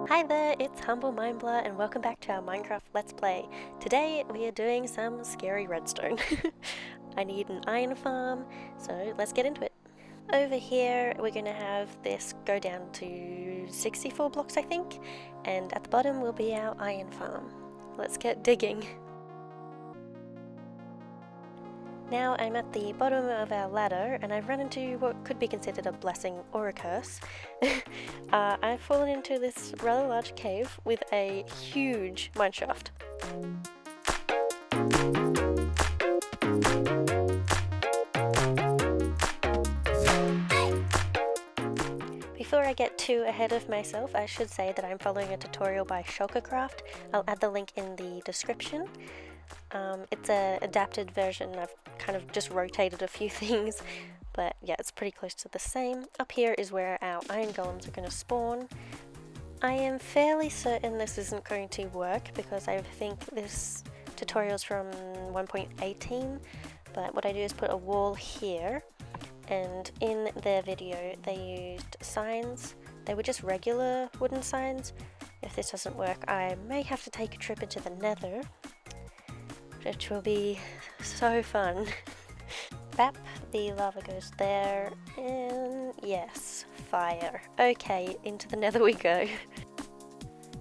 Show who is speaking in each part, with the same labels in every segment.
Speaker 1: Hi there, it's Humble Mindblur and welcome back to our Minecraft Let's Play. Today we are doing some scary redstone. I need an iron farm, so let's get into it. Over here we're going to have this go down to 64 blocks I think, and at the bottom will be our iron farm. Let's get digging. Now I'm at the bottom of our ladder and I've run into what could be considered a blessing or a curse. I've fallen into this rather large cave with a huge mineshaft. Before I get too ahead of myself, I should say that I'm following a tutorial by Shulkercraft. I'll add the link in the description. It's an adapted version. I've kind of just rotated a few things, but yeah, it's pretty close to the same. Up here is where our iron golems are going to spawn. I am fairly certain this isn't going to work because I think this tutorial is from 1.18, but what I do is put a wall here, and in their video they used signs. They were just regular wooden signs. If this doesn't work, I may have to take a trip into the Nether, which will be so fun. Bap, the lava goes there, and yes, fire. Okay, into the Nether we go.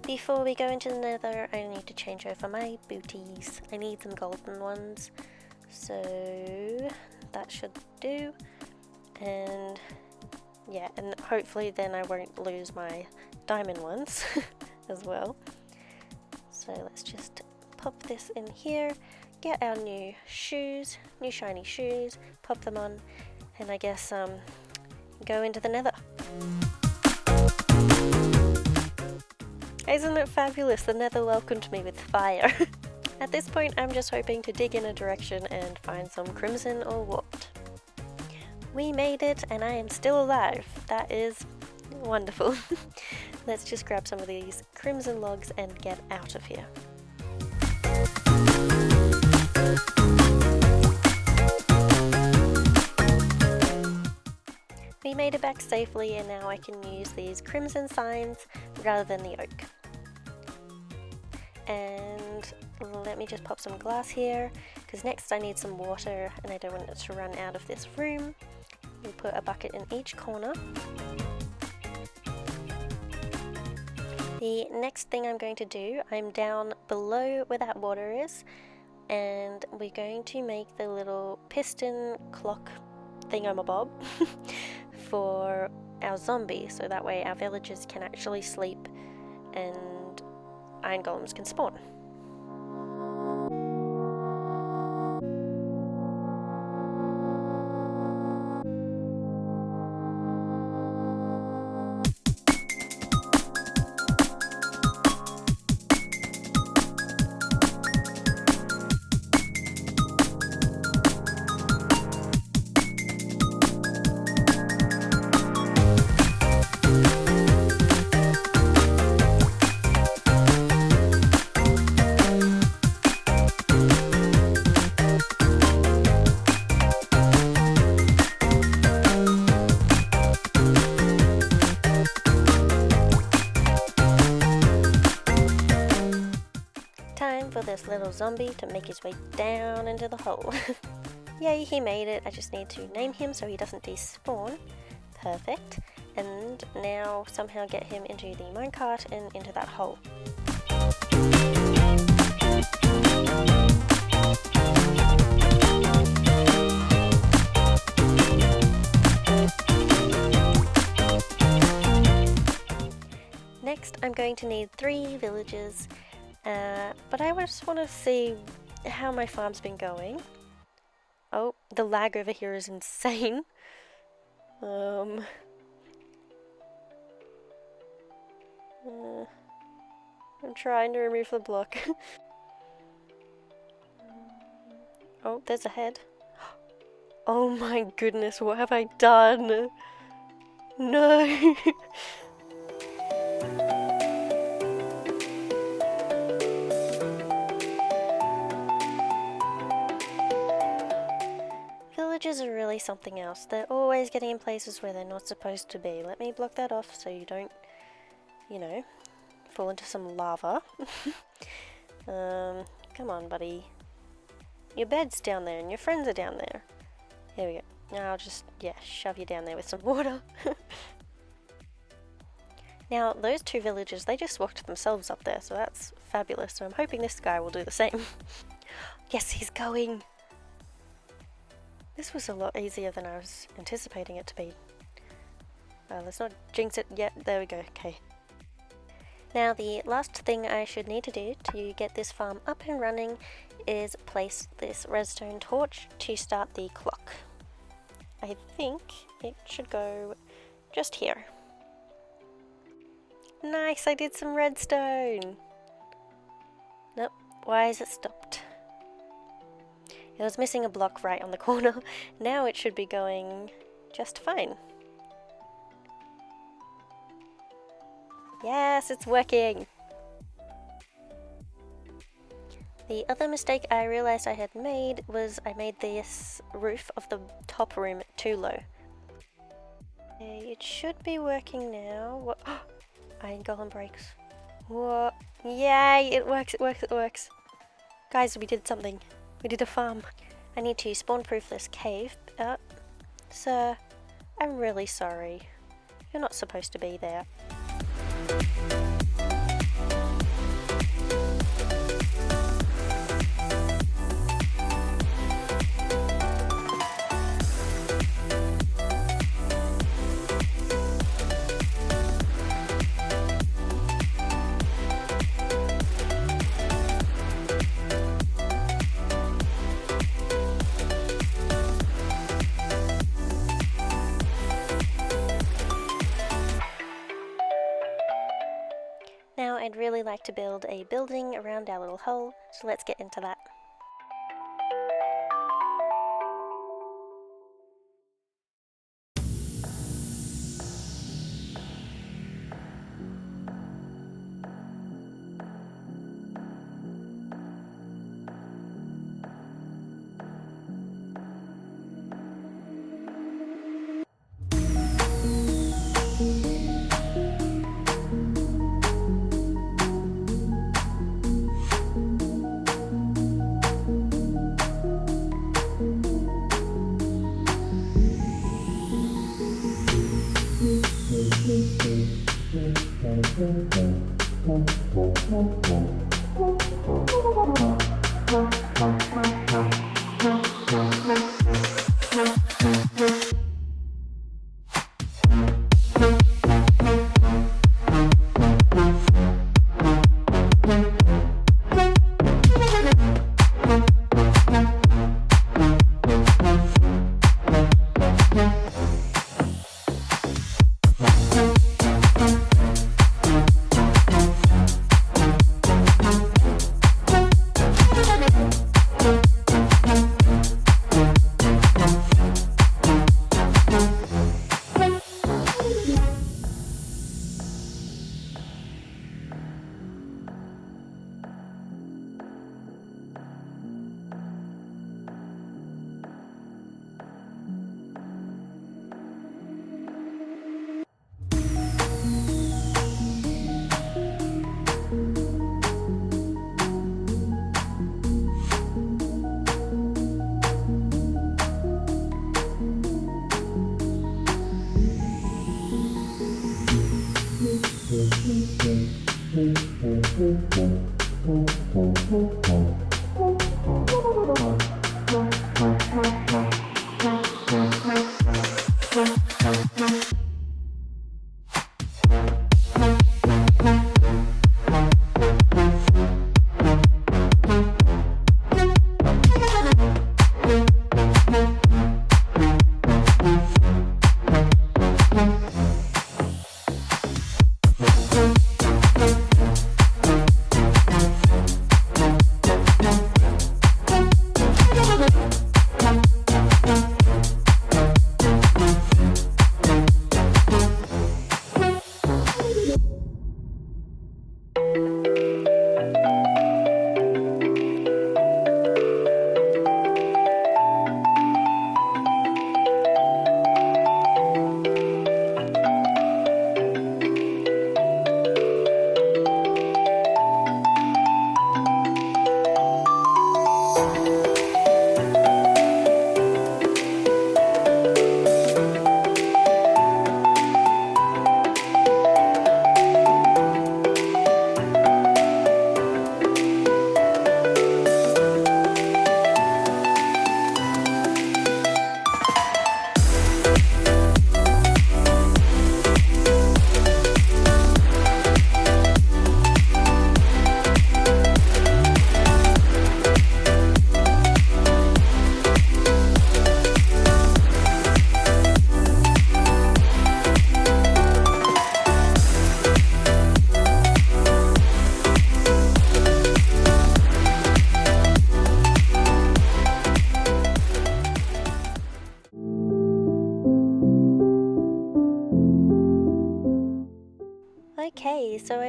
Speaker 1: Before we go into the Nether, I need to change over my booties. I need some golden ones, so that should do. And yeah, and hopefully then I won't lose my diamond ones as well. So let's just pop this in here, get our new shoes, new shiny shoes, pop them on, and I guess go into the Nether. Isn't it fabulous? The Nether welcomed me with fire. At this point I'm just hoping to dig in a direction and find some crimson or what. We made it and I am still alive. That is wonderful. Let's just grab some of these crimson logs and get out of here. We made it back safely and now I can use these crimson signs rather than the oak. And let me just pop some glass here, because next I need some water and I don't want it to run out of this room. We'll put a bucket in each corner. The next thing I'm going to do, I'm down below where that water is, and we're going to make the little piston clock thingamabob for our zombie, so that way our villagers can actually sleep and iron golems can spawn. Time for this little zombie to make his way down into the hole. Yay, he made it. I just need to name him so he doesn't despawn. Perfect. And now somehow get him into the minecart and into that hole. Next, I'm going to need 3 villagers. But I just want to see how my farm's been going. Oh, the lag over here is insane. I'm trying to remove the block. Oh, there's a head. Oh my goodness, what have I done? No! Villagers are really something else. They're always getting in places where they're not supposed to be. Let me block that off so you don't, you know, fall into some lava. Come on, buddy. Your bed's down there and your friends are down there. Here we go. Now I'll just, yeah, shove you down there with some water. Now, those two villagers, they just walked themselves up there, so that's fabulous. So I'm hoping this guy will do the same. Yes, he's going! This was a lot easier than I was anticipating it to be. Let's not jinx it yet. There we go, okay. Now, the last thing I should need to do to get this farm up and running is place this redstone torch to start the clock. I think it should go just here. Nice, I did some redstone! Nope, why is it stopped? It was missing a block right on the corner. Now it should be going just fine. Yes, it's working! The other mistake I realized I had made was I made this roof of the top room too low. Okay, it should be working now. What? Iron golem breaks. What? Yay! It works, it works, it works. Guys, we did something. We did a farm. I need to spawn-proof this cave. Sir, I'm really sorry. You're not supposed to be there. Now I'd really like to build a building around our little hole, so let's get into that.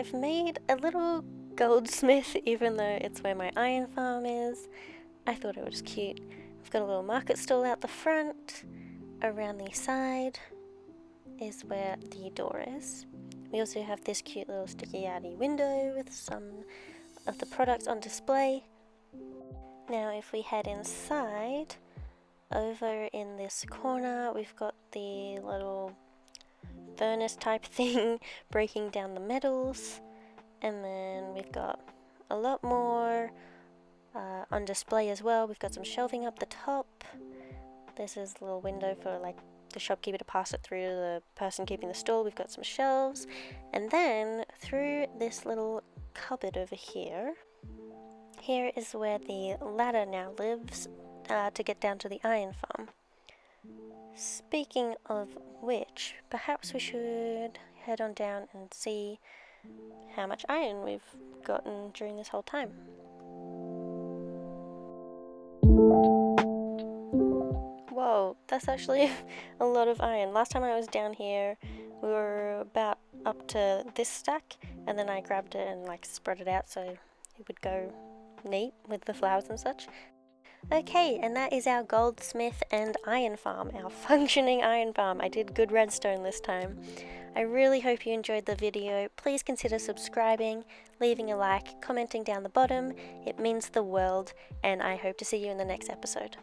Speaker 1: I've made a little goldsmith even though it's where my iron farm is. I thought it was cute. I've got a little market stall out the front. Around the side is where the door is. We also have this cute little sticky outy window with some of the products on display. Now if we head inside, over in this corner we've got the little furnace type thing breaking down the metals, and then we've got a lot more on display as well. We've got some shelving up the top. This is a little window for like the shopkeeper to pass it through to the person keeping the stall. We've got some shelves, and then through this little cupboard over here, here is where the ladder now lives to get down to the iron farm. Speaking of which, perhaps we should head on down and see how much iron we've gotten during this whole time. Whoa, that's actually a lot of iron. Last time I was down here, we were about up to this stack, and then I grabbed it and like spread it out so it would go neat with the flowers and such. Okay, and that is our goldsmith and iron farm, our functioning iron farm. I did good redstone this time. I really hope you enjoyed the video. Please consider subscribing, leaving a like, commenting down the bottom. It means the world, and I hope to see you in the next episode.